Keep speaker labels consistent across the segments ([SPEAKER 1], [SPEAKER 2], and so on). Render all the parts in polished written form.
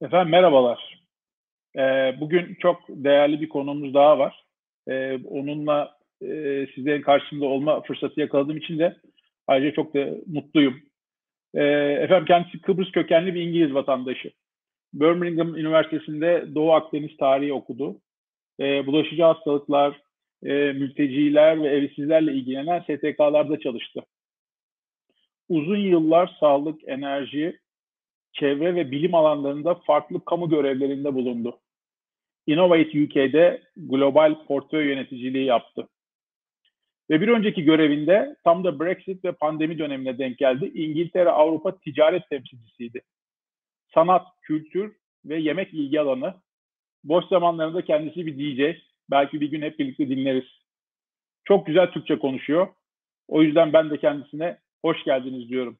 [SPEAKER 1] Efendim merhabalar. Bugün çok değerli bir konuğumuz daha var. Onunla sizlerin karşısında olma fırsatı yakaladığım için de ayrıca çok da mutluyum. Efendim kendisi Kıbrıs kökenli bir İngiliz vatandaşı. Birmingham Üniversitesi'nde Doğu Akdeniz tarihi okudu. Bulaşıcı hastalıklar, mülteciler ve evsizlerle ilgilenen STK'larda çalıştı. Uzun yıllar sağlık, enerji, çevre ve bilim alanlarında farklı kamu görevlerinde bulundu. Innovate UK'de global portföy yöneticiliği yaptı. Ve bir önceki görevinde tam da Brexit ve pandemi dönemine denk geldi. İngiltere-Avrupa ticaret temsilcisiydi. Sanat, kültür ve yemek ilgi alanı. Boş zamanlarında kendisi bir DJ. Belki bir gün hep birlikte dinleriz. Çok güzel Türkçe konuşuyor. O yüzden ben de kendisine hoş geldiniz diyorum.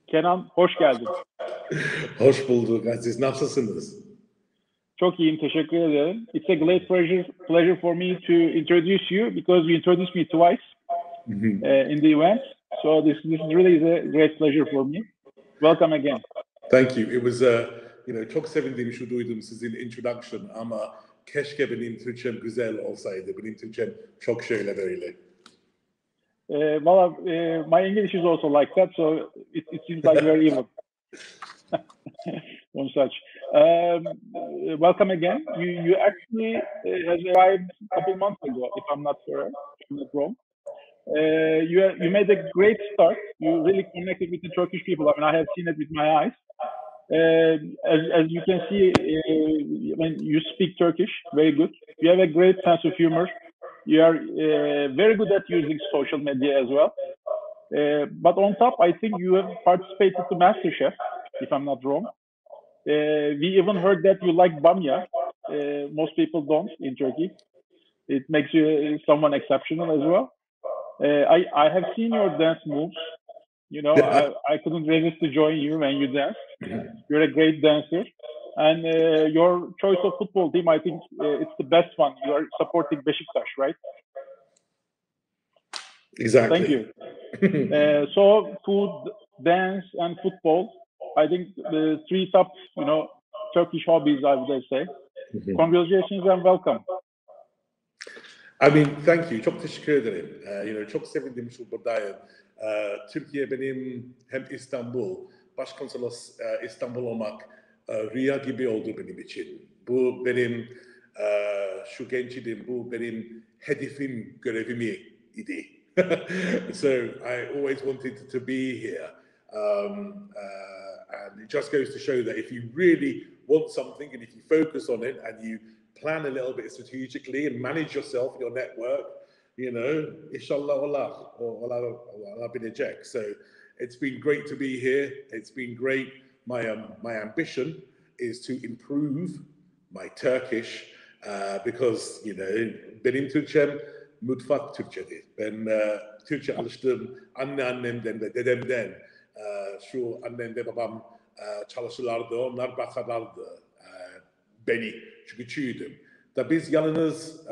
[SPEAKER 1] Kenan, hoş geldin.
[SPEAKER 2] Hoş bulduk Aziz. Nasılsınız?
[SPEAKER 1] Çok iyiyim, teşekkür ederim. It's a great pleasure for me to introduce you because you introduced me twice in the event. So this really is a great pleasure for me. Welcome again.
[SPEAKER 2] Thank you. It was çok sevindim şu duydum sizin introduction ama keşke benim Türkçem güzel olsaydı. Benim Türkçem çok şöyle böyle.
[SPEAKER 1] My English is also like that, so it seems like very even. One such. Welcome again. You actually has arrived a couple months ago, if I'm not wrong. You made a great start. You really connected with the Turkish people. I mean, I have seen it with my eyes. As you can see, when you speak Turkish, very good. You have a great sense of humor. You are very good at using social media as well. But on top, I think you have participated to MasterChef, if I'm not wrong. We even heard that you like bamya. Most people don't in Turkey. It makes you someone exceptional as well. I have seen your dance moves. You know, I couldn't resist to join you when you dance. You're a great dancer. And your choice of football team, I think it's the best one. You are supporting Beşiktaş, right?
[SPEAKER 2] Exactly.
[SPEAKER 1] Thank you. So food, dance, and football, I think the three top, Turkish hobbies, I would say. Congratulations and welcome.
[SPEAKER 2] I mean, thank you. Çok teşekkür ederim. Çok sevindim şu buradayım. Türkiye benim hem İstanbul, Başkonsolos İstanbul olmak rüya gibi oldu benim için. Bu benim şu genç idim, bu benim hedefim, görevim idi. So I always wanted to be here. And it just goes to show that if you really want something and if you focus on it and you plan a little bit strategically and manage yourself, your network, inshallah Allah binecek. So it's been great to be here. It's been great. My ambition is to improve my Turkish because, benim Türkçem mutfak Türkçedir. Ben Türkçe alıştım annemden ve dedemden. Şu annem ve babam çalışırlardı, onlar bakarlardı beni. Çünkü küçüğüydüm. Da biz yalnız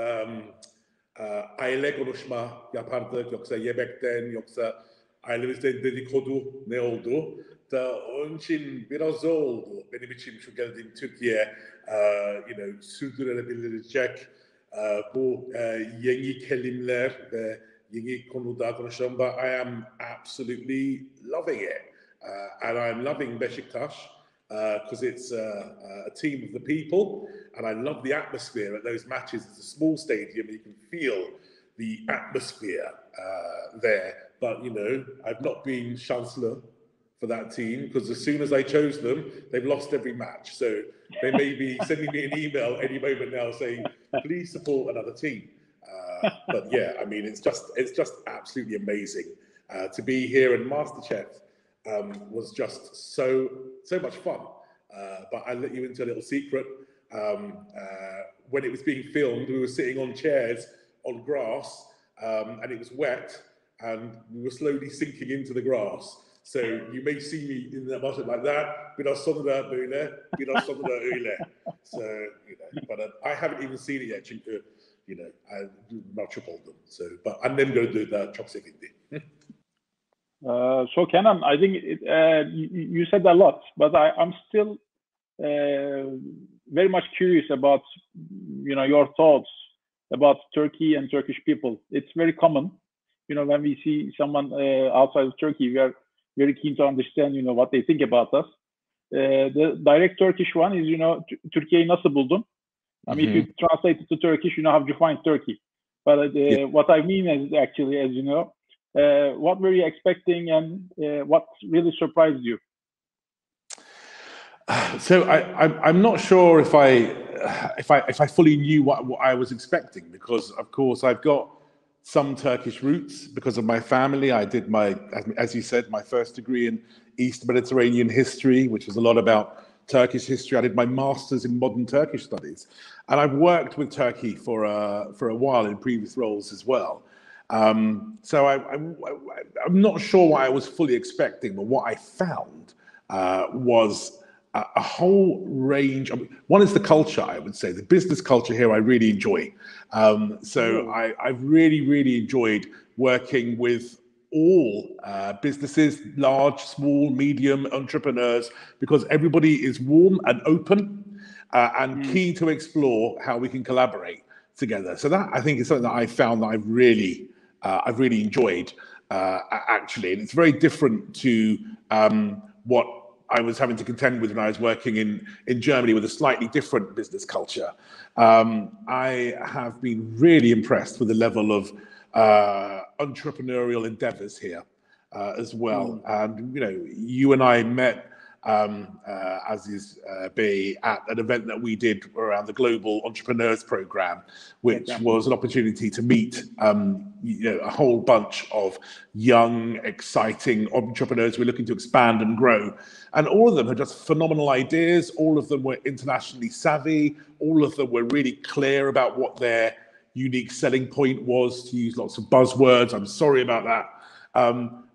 [SPEAKER 2] aile konuşma yapardık, yoksa yemekten, yoksa ailemizde dedikodu ne oldu. Da onun için biraz zor oldu benim için şu geldiğim Türkiye, sürdürülebilecek bu yeni kelimeler ve yeni konuda konuşuyorum. But I am absolutely loving it. And I'm loving Beşiktaş because it's a team of the people, and I love the atmosphere at those matches. It's a small stadium, you can feel the atmosphere there. But, I've not been chancellor for that team because as soon as I chose them, they've lost every match. So they may be sending me an email any moment now saying, please support another team. But yeah, I mean, it's just absolutely amazing to be here, and MasterChef was just so much fun. But I'll let you into a little secret. When it was being filmed, we were sitting on chairs on grass, and it was wet, and we were slowly sinking into the grass. So you may see me in the market like that, biraz sonra böyle, biraz sonra öyle. So, but I haven't even seen it yet çünkü, I mahcup oldum. So, but annem gördü da çok sevindi.
[SPEAKER 1] So Kenan, I think you said a lot, but I'm still very much curious about your thoughts about Turkey and Turkish people. It's very common, when we see someone outside of Turkey, we are very keen to understand, what they think about us. The direct Turkish one is, Türkiye'yi nasıl buldun? I mean, if you translate it to Turkish, how you find Turkey. But what I mean is actually, as you know, what were you expecting and what really surprised you?
[SPEAKER 2] So I'm not sure if I fully knew what I was expecting, because of course I've got some Turkish roots because of my family. I did as you said, my first degree in East Mediterranean history, which was a lot about Turkish history. I did my master's in modern Turkish studies, and I've worked with Turkey for a while in previous roles as well. So I'm not sure what I was fully expecting, but what I found was a whole range of, one is the culture, I would say. The business culture here I really enjoy. So I've really enjoyed working with all businesses, large, small, medium, entrepreneurs, because everybody is warm and open and keen to explore how we can collaborate together. So that, I think, is something that I found that I've really enjoyed, actually. And it's very different to what I was having to contend with when I was working in Germany with a slightly different business culture. I have been really impressed with the level of entrepreneurial endeavors here as well. And, you and I met Aziz at an event that we did around the Global Entrepreneurs Program, which was an opportunity to meet a whole bunch of young, exciting entrepreneurs who are looking to expand and grow. And all of them had just phenomenal ideas. All of them were internationally savvy. All of them were really clear about what their unique selling point was, to use lots of buzzwords. I'm sorry about that.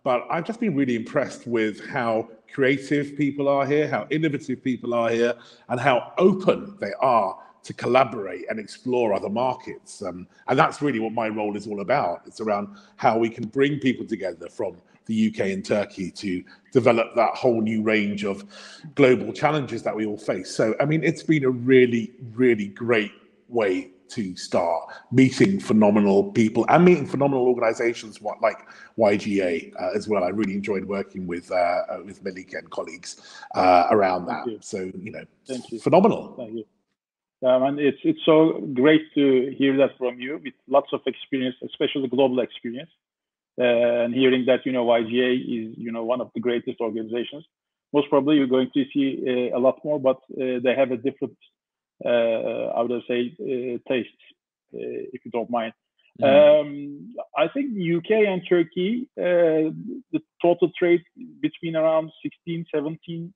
[SPEAKER 2] But I've just been really impressed with how creative people are here, how innovative people are here, and how open they are to collaborate and explore other markets. And that's really what my role is all about. It's around how we can bring people together from the UK and Turkey to develop that whole new range of global challenges that we all face. So, I mean, it's been a really great way to start meeting phenomenal people and meeting phenomenal organizations like YGA as well. I really enjoyed working with Melike and colleagues around that. So,
[SPEAKER 1] Thank you.
[SPEAKER 2] Phenomenal.
[SPEAKER 1] Thank you. And it's so great to hear that from you, with lots of experience, especially global experience, and hearing that YGA is one of the greatest organizations. Most probably you're going to see a lot more, but they have a different, I would say, tastes, if you don't mind. I think UK and Turkey, the total trade between around $16-17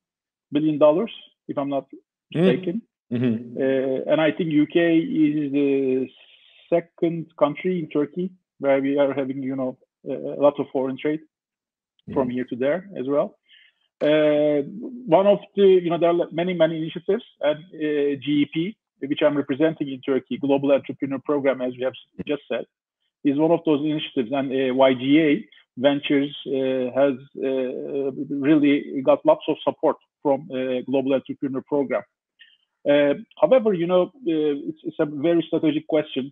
[SPEAKER 1] billion, if I'm not mistaken. And I think UK is the second country in Turkey where we are having, a lot of foreign trade from here to there as well. One of the, there are many initiatives, and GEP, which I'm representing in Turkey, Global Entrepreneur Program, as we have just said, is one of those initiatives. And YGA Ventures has really got lots of support from Global Entrepreneur Program. However, it's a very strategic question.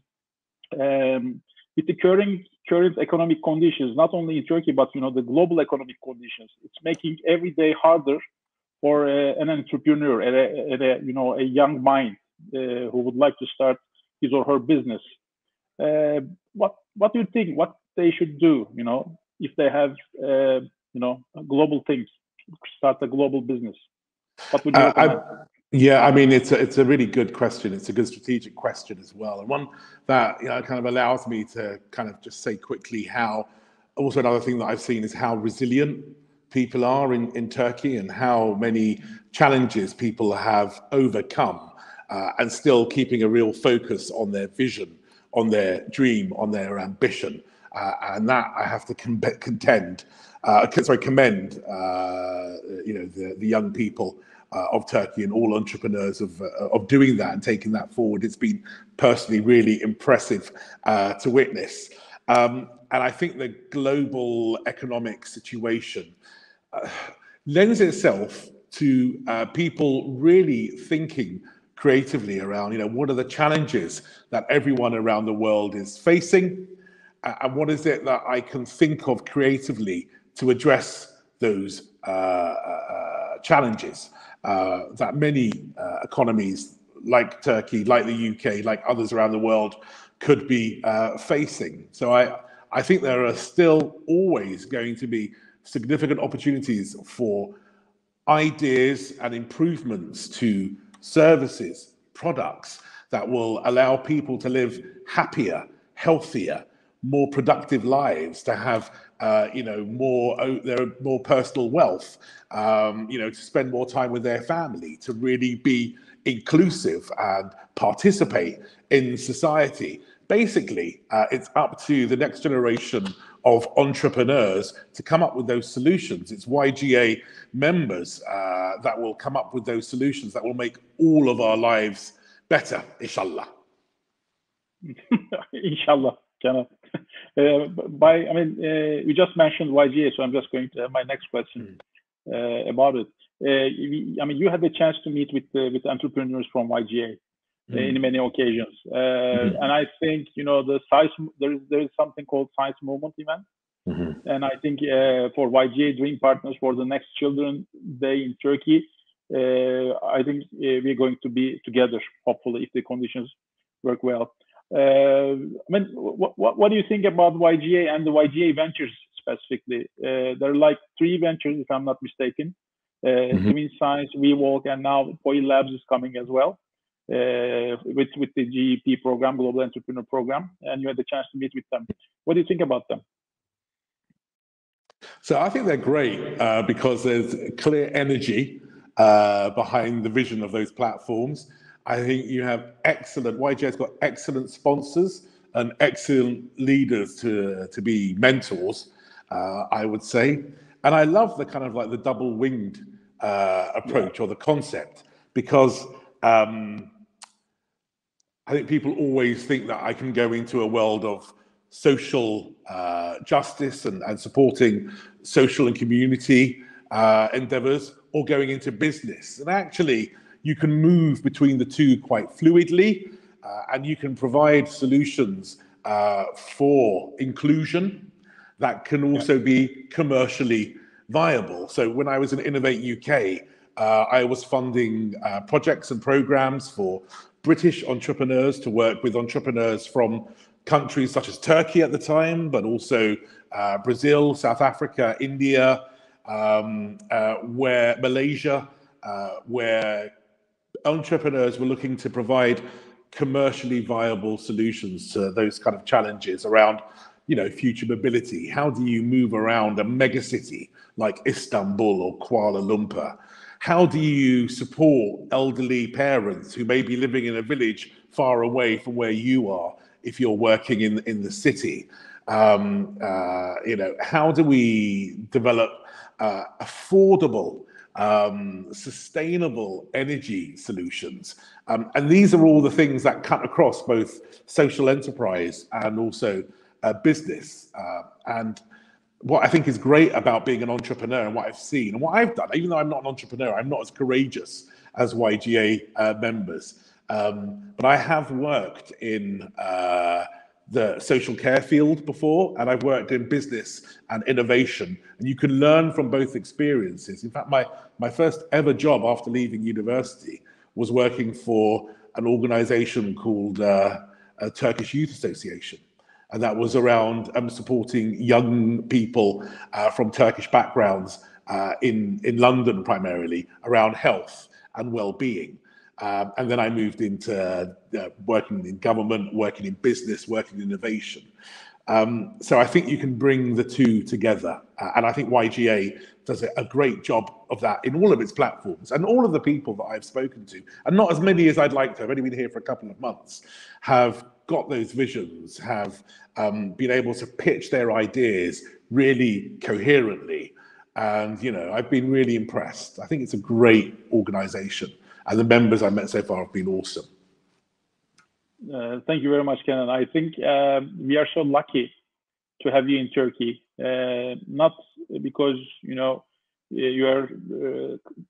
[SPEAKER 1] With the current economic conditions, not only in Turkey, but the global economic conditions, it's making every day harder for an entrepreneur, a young mind who would like to start his or her business. What do you think? What they should do? If they have global things, start a global business. What would you recommend?
[SPEAKER 2] Yeah, I mean, it's a really good question. It's a good strategic question as well, and one that kind of allows me to kind of just say quickly how. Also, another thing that I've seen is how resilient people are in Turkey, and how many challenges people have overcome, and still keeping a real focus on their vision, on their dream, on their ambition. and that I have to commend, the young people of Turkey and all entrepreneurs of doing that and taking that forward. It's been personally really impressive to witness. And I think the global economic situation lends itself to people really thinking creatively around, what are the challenges that everyone around the world is facing, and what is it that I can think of creatively to address those challenges that many economies like Turkey, like the UK, like others around the world could be facing. So I think there are still always going to be significant opportunities for ideas and improvements to services, products that will allow people to live happier, healthier, more productive lives, to have more personal wealth, to spend more time with their family, to really be inclusive and participate in society. Basically, it's up to the next generation of entrepreneurs to come up with those solutions. It's YGA members that will come up with those solutions that will make all of our lives better, inshallah.
[SPEAKER 1] Inshallah, Kenan. We just mentioned YGA, so I'm just going to my next question about it. You had the chance to meet with entrepreneurs from YGA in many occasions, and I think the size. There is something called Science Movement event, and I think for YGA Dream Partners for the next Children Day in Turkey, I think we're going to be together, hopefully, if the conditions work well. What do you think about YGA and the YGA ventures specifically? There are like 3 ventures, if I'm not mistaken. Twin Science, WeWalk, and now Poleo Labs is coming as well with the GEP program, Global Entrepreneur Program, and you had the chance to meet with them. What do you think about them?
[SPEAKER 2] So I think they're great because there's clear energy behind the vision of those platforms. I think you have YGA's got excellent sponsors and excellent leaders to be mentors, I would say. And I love the kind of like the double-winged approach or the concept, because I think people always think that I can go into a world of social justice and supporting social and community endeavors, or going into business. And actually, you can move between the two quite fluidly, and you can provide solutions for inclusion that can also be commercially viable. So when I was in Innovate UK, I was funding projects and programs for British entrepreneurs to work with entrepreneurs from countries such as Turkey at the time, but also Brazil, South Africa, India, where Malaysia, where entrepreneurs were looking to provide commercially viable solutions to those kind of challenges around, future mobility. How do you move around a megacity like Istanbul or Kuala Lumpur? How do you support elderly parents who may be living in a village far away from where you are if you're working in the city? How do we develop affordable, sustainable energy solutions? And these are all the things that cut across both social enterprise and also business. And what I think is great about being an entrepreneur and what I've seen and what I've done, even though I'm not an entrepreneur, I'm not as courageous as YGA members. But I have worked in the social care field before, and I've worked in business and innovation, and you can learn from both experiences. In fact, my first ever job after leaving university was working for an organization called Turkish Youth Association. And that was around supporting young people from Turkish backgrounds in London primarily, around health and well-being. And then I moved into working in government, working in business, working in innovation. So I think you can bring the two together. And I think YGA does a great job of that in all of its platforms. And all of the people that I've spoken to, and not as many as I'd like to, I've only been here for a couple of months, have got those visions, have being able to pitch their ideas really coherently. And, you know, I've been really impressed. I think it's a great organization. And the members I met so far have been awesome.
[SPEAKER 1] Thank you very much, Kenan. I think we are so lucky to have you in Turkey. Not because, you know, you are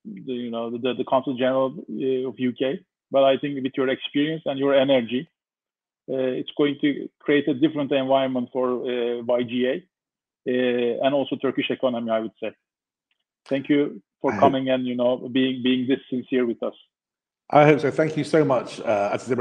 [SPEAKER 1] the Consul General of UK, but I think with your experience and your energy, it's going to create a different environment for YGA and also Turkish economy, I would say. Thank you for coming and, you know, being this sincere with us.
[SPEAKER 2] I hope so. Thank you so much, Aziz.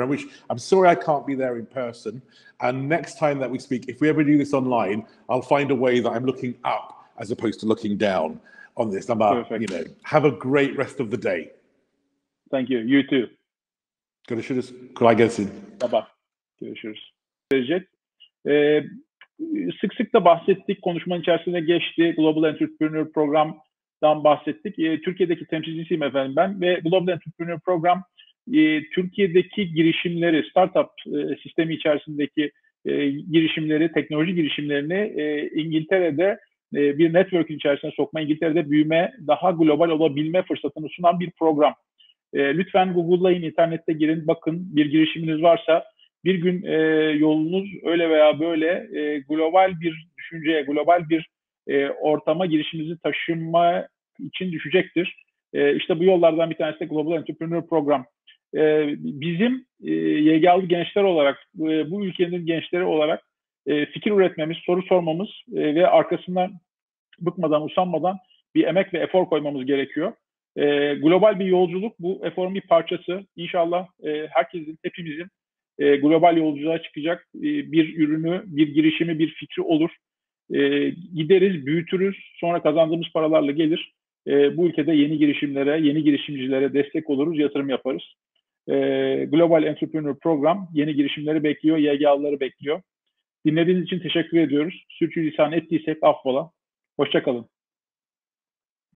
[SPEAKER 2] I'm sorry I can't be there in person. And next time that we speak, if we ever do this online, I'll find a way that I'm looking up as opposed to looking down on this.
[SPEAKER 1] Perfect.
[SPEAKER 2] You know, have a great rest of the day.
[SPEAKER 1] Thank you. You too.
[SPEAKER 2] Görüşürüz. Kolay gelsin.
[SPEAKER 1] Bye. Görüşürüz. Sık sık da bahsettik. Konuşmanın içerisinde geçti. Global Entrepreneur Program'dan bahsettik. Türkiye'deki temsilcisiyim efendim ben ve Global Entrepreneur Program Türkiye'deki girişimleri, startup sistemi içerisindeki girişimleri, teknoloji girişimlerini İngiltere'de bir network'ün içerisine sokma, İngiltere'de büyüme, daha global olabilme fırsatını sunan bir program. Lütfen Google'layın, internette girin, bakın bir girişiminiz varsa bir gün yolunuz öyle veya böyle global bir düşünceye, global bir ortama girişiminizi taşınma için düşecektir. İşte bu yollardan bir tanesi de Global Entrepreneur Program. Bizim YGA'lı gençler olarak, bu ülkenin gençleri olarak fikir üretmemiz, soru sormamız ve arkasından bıkmadan, usanmadan bir emek ve efor koymamız gerekiyor. Global bir yolculuk, bu eforun bir parçası. İnşallah herkesin, hepimizin global yolculuğa çıkacak bir ürünü, bir girişimi, bir fikri olur. Gideriz, büyütürüz, sonra kazandığımız paralarla gelir. Bu ülkede yeni girişimlere, yeni girişimcilere destek oluruz, yatırım yaparız. Global Entrepreneur Program yeni girişimleri bekliyor, YGA'lıları bekliyor. Dinlediğiniz için teşekkür ediyoruz. Sürçülisan ettiysek affola. Hoşça kalın.